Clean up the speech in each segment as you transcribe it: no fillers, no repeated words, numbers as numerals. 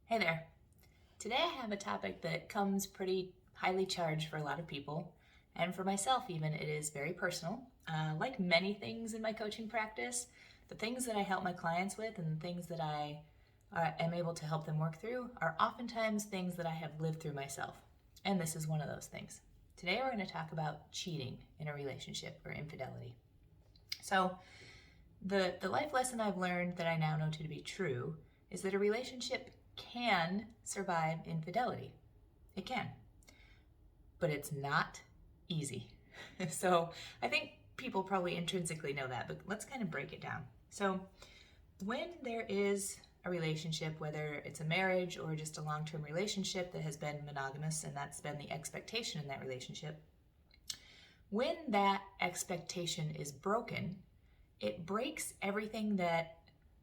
Hey there. Today I have a topic that comes pretty highly charged for a lot of people, and for myself even, it is very personal. Like many things in my coaching practice, the things that I help my clients with and the things that I am able to help them work through are oftentimes things that I have lived through myself, and this is one of those things. Today we're going to talk about cheating in a relationship or infidelity. So, the life lesson I've learned that I now know to be true is that a relationship can survive infidelity. It can. But it's not easy. So I think people probably intrinsically know that, but let's kind of break it down. So when there is a relationship, whether it's a marriage or just a long-term relationship that has been monogamous and that's been the expectation in that relationship, when that expectation is broken, it breaks everything that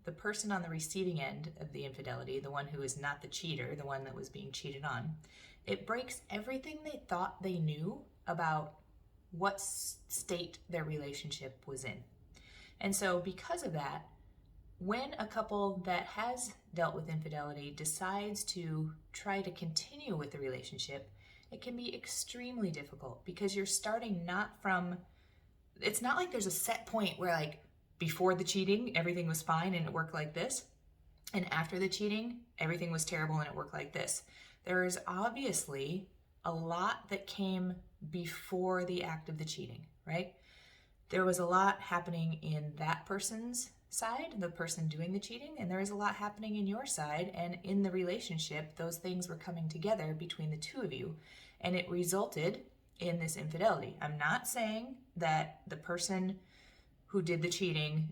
the person on the receiving end of the infidelity, the one who is not the cheater, the one that was being cheated on, it breaks everything they thought they knew about what state their relationship was in. And so because of that, when a couple that has dealt with infidelity decides to try to continue with the relationship, it can be extremely difficult because you're starting not from, it's not like there's a set point where like before the cheating, everything was fine and it worked like this. And after the cheating, everything was terrible and it worked like this. There is obviously a lot that came before the act of the cheating, right? There was a lot happening in that person's side, the person doing the cheating, and there was a lot happening in your side, and in the relationship, those things were coming together between the two of you, and it resulted in this infidelity. I'm not saying that the person who did the cheating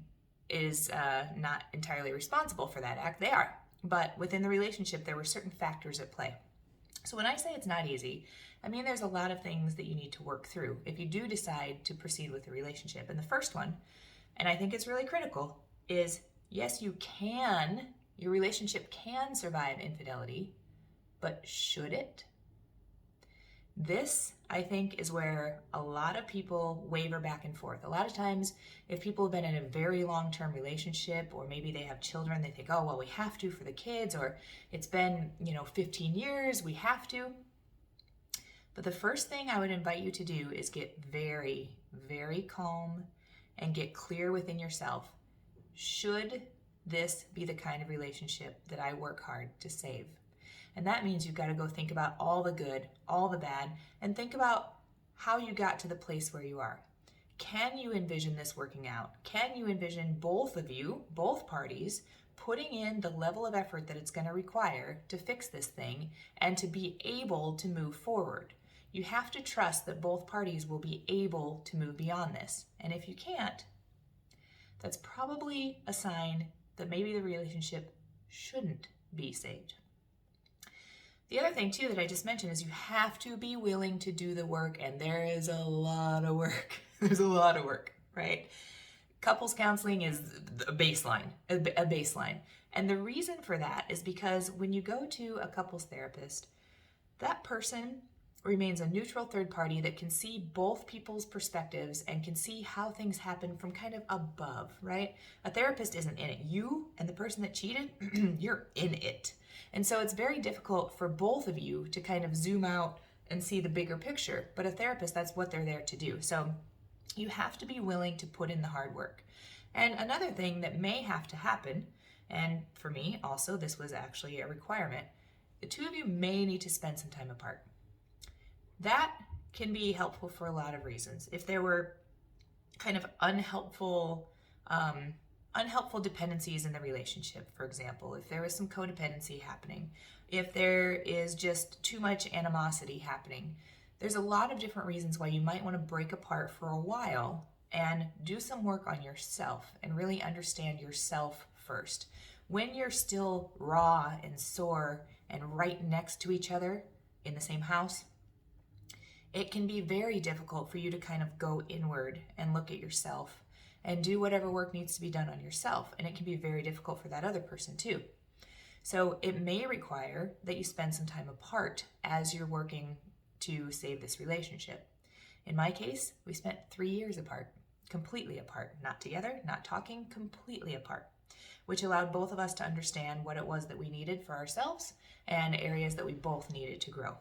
is not entirely responsible for that act. They are. But within the relationship, there were certain factors at play. So when I say it's not easy, I mean there's a lot of things that you need to work through if you do decide to proceed with the relationship. And the first one, and I think it's really critical, is yes, your relationship can survive infidelity, but should it? This, I think, is where a lot of people waver back and forth. A lot of times, if people have been in a very long-term relationship, or maybe they have children, they think, oh, well, we have to for the kids, or it's been, 15 years, we have to. But the first thing I would invite you to do is get very, very calm and get clear within yourself. Should this be the kind of relationship that I work hard to save? And that means you've got to go think about all the good, all the bad, and think about how you got to the place where you are. Can you envision this working out? Can you envision both of you, both parties, putting in the level of effort that it's going to require to fix this thing and to be able to move forward? You have to trust that both parties will be able to move beyond this. And if you can't, that's probably a sign that maybe the relationship shouldn't be saved. The other thing, too, that I just mentioned is you have to be willing to do the work, and there is a lot of work. There's a lot of work, right? Couples counseling is a baseline. And the reason for that is because when you go to a couples therapist, that person remains a neutral third party that can see both people's perspectives and can see how things happen from kind of above, right? A therapist isn't in it. You and the person that cheated, you're in it. And so it's very difficult for both of you to kind of zoom out and see the bigger picture. But a therapist, that's what they're there to do. So you have to be willing to put in the hard work. And another thing that may have to happen, and for me also, this was actually a requirement, the two of you may need to spend some time apart. That can be helpful for a lot of reasons. If there were kind of unhelpful dependencies in the relationship, for example, if there was some codependency happening, if there is just too much animosity happening, there's a lot of different reasons why you might want to break apart for a while and do some work on yourself and really understand yourself first. When you're still raw and sore and right next to each other in the same house, it can be very difficult for you to kind of go inward and look at yourself and do whatever work needs to be done on yourself. And it can be very difficult for that other person too. So it may require that you spend some time apart as you're working to save this relationship. In my case, we spent 3 years apart, completely apart, not together, not talking, completely apart. which allowed both of us to understand what it was that we needed for ourselves and areas that we both needed to grow.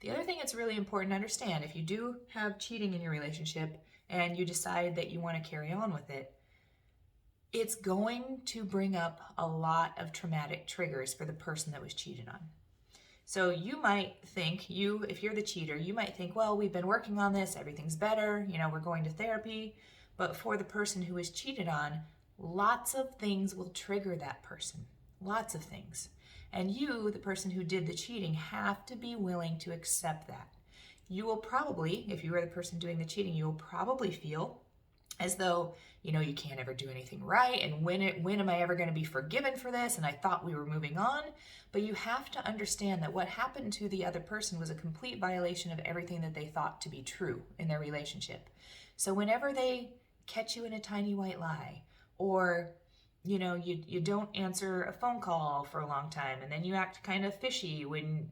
The other thing that's really important to understand, if you do have cheating in your relationship and you decide that you want to carry on with it, it's going to bring up a lot of traumatic triggers for the person that was cheated on. So you might think, if you're the cheater, you might think, well, we've been working on this, everything's better, we're going to therapy. But for the person who was cheated on, lots of things will trigger that person. Lots of things. And you, the person who did the cheating, have to be willing to accept that. You will probably, if you are the person doing the cheating, you will probably feel as though, you can't ever do anything right, and when am I ever going to be forgiven for this? And I thought we were moving on. But you have to understand that what happened to the other person was a complete violation of everything that they thought to be true in their relationship. So whenever they catch you in a tiny white lie, or you don't answer a phone call for a long time, and then you act kind of fishy when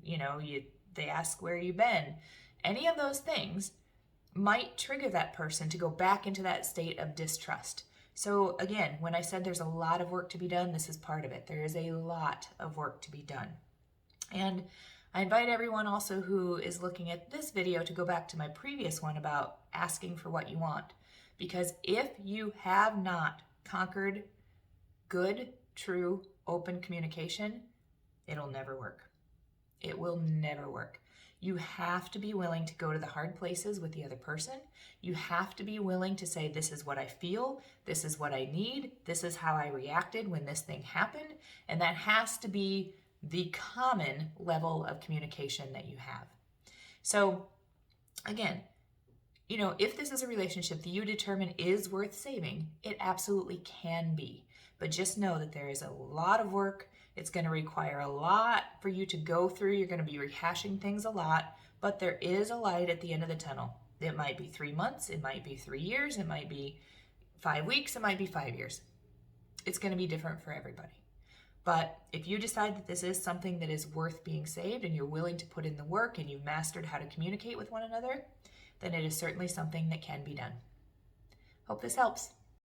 they ask where you've been, any of those things might trigger that person to go back into that state of distrust. So again, when I said there's a lot of work to be done, this is part of it. There is a lot of work to be done. And I invite everyone also who is looking at this video to go back to my previous one about asking for what you want. Because if you have not conquered good, true, open communication, it'll never work. It will never work. You have to be willing to go to the hard places with the other person. You have to be willing to say, this is what I feel, this is what I need, this is how I reacted when this thing happened. And that has to be the common level of communication that you have. So again, if this is a relationship that you determine is worth saving, it absolutely can be. But just know that there is a lot of work. It's going to require a lot for you to go through. You're going to be rehashing things a lot, but there is a light at the end of the tunnel. It might be 3 months, it might be 3 years, it might be 5 weeks, it might be 5 years. It's going to be different for everybody. But if you decide that this is something that is worth being saved and you're willing to put in the work and you've mastered how to communicate with one another, then it is certainly something that can be done. Hope this helps.